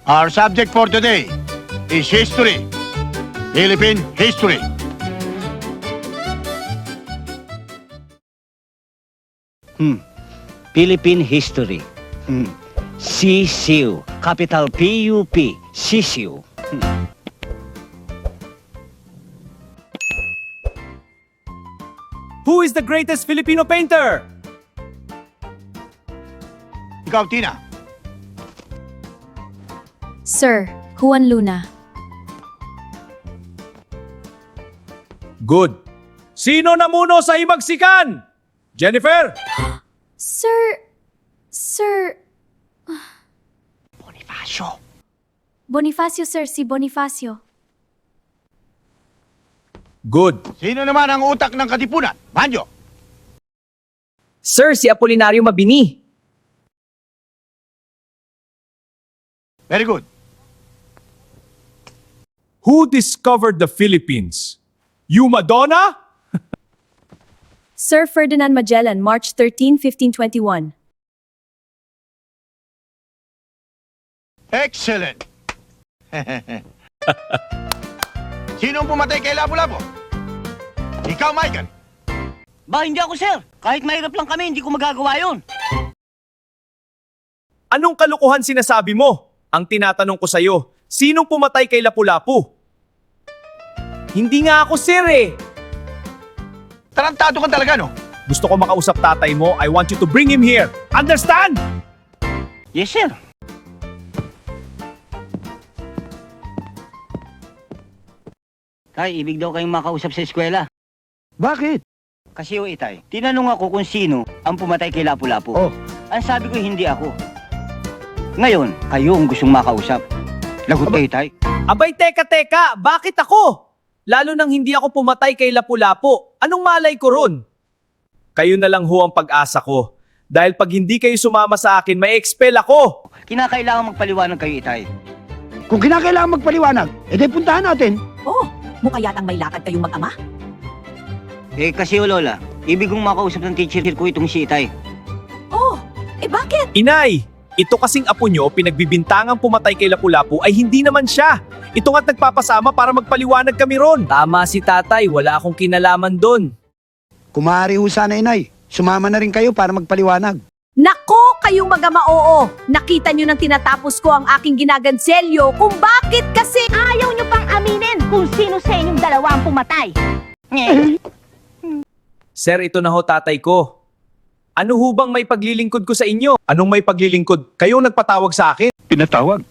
Our subject for today is history. Philippine history. Philippine history. Sisiu. Capital P-U-P. Sisiu. Who is the greatest Filipino painter? Ikaw, Tina. Sir, Juan Luna. Good. Sino namuno sa himagsikan? Jennifer? Sir, Bonifacio. Bonifacio, sir, si Bonifacio. Good. Sino naman ang utak ng Katipunan? Manjo. Sir, si Apolinario Mabini. Very good. Who discovered the Philippines? You Madonna? Sir Ferdinand Magellan, March 13, 1521. Excellent. Sinong pumatay kay Lapu-Lapu? Ikaw, Michael. Ba, hindi ako, sir. Kahit mahirap lang kami, hindi ko magagawa yun. Anong kalokohan sinasabi mo? Ang tinatanong ko sa'yo, sinong pumatay kay Lapu-Lapu? Hindi nga ako, sir eh. Tarantado ka talaga, no? Gusto ko makausap tatay mo. I want you to bring him here. Understand? Yes, sir. Tay, ibig daw kayong makausap sa eskwela. Bakit? Kasi o itay, tinanong ako kung sino ang pumatay kay Lapu-Lapu. Oh. Ang sabi ko, hindi ako. Ngayon, kayo ang gustong makausap. Lagot kayo, tay. Abay, teka, bakit ako? Lalo nang hindi ako pumatay kay Lapu-Lapu. Anong malay ko ron? Kayo na lang ho ang pag-asa ko. Dahil pag hindi kayo sumama sa akin, may expel ako. Kinakailangan magpaliwanag kayo, itay. Kung kinakailangan magpaliwanag, edi puntahan natin. Oh, mukha yatang may lakad kayong mag-ama. Eh, kasi o lola, ibig kong makausap ng teacher ko itong si itay. Oh, bakit? Inay, ito kasing apo nyo pinagbibintangang pumatay kay Lapu-Lapu ay hindi naman siya. Ito nga't nagpapasama para magpaliwanag kami ron. Tama si tatay, wala akong kinalaman doon. Kung maaari ho sana, inay, sumama na rin kayo para magpaliwanag. Nako, kayong mag-ama, oo. Nakita nyo nang tinatapos ko ang aking ginaganselyo kung bakit kasi ayaw nyo pang aminin kung sino sa inyong dalawa ang pumatay. Sir, ito na ho tatay ko. Ano ho bang may paglilingkod ko sa inyo? Anong may paglilingkod? Kayong nagpatawag sa akin? Pinatawag?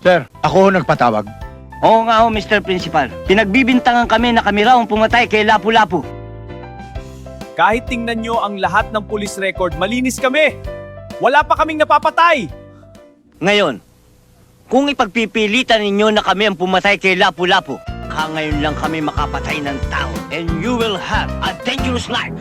Sir, ako nagpatawag. Oo nga ho, Mr. Principal. Pinagbibintangan kami na kami raw ang pumatay kay Lapu-Lapu. Kahit tingnan nyo ang lahat ng police record, malinis kami. Wala pa kaming napapatay. Ngayon, kung ipagpipilitan ninyo na kami ang pumatay kay Lapu-Lapu, ngayon lang kami makapatay ng tao and you will have a dangerous life.